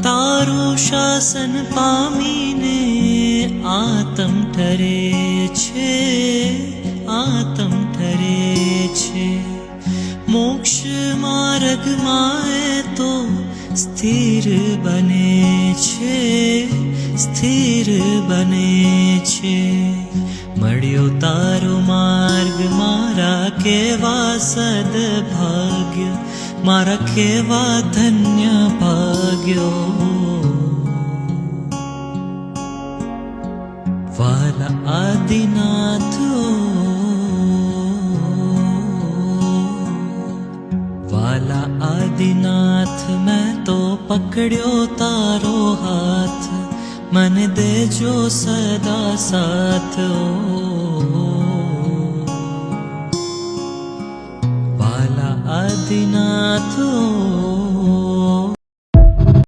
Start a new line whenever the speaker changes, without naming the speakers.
તારું શાસન પામીને આતમ ઠરે છે, આતમ ઠરે છે. મોક્ષ માર્ગમાં એ તો સ્થિર બને છે, સ્થિર બને છે. મળ્યો તારો માર્ગ મારા કેવા સદભાગ્ય, મારા કેવા ધન્ય ભાગ્યો. વાલા આદિનાથ, વાલા આદિનાથ, મેં તો પકડ્યો તારો હાથ, મને દેજો સદા સાથ. વાલા આદિનાથ,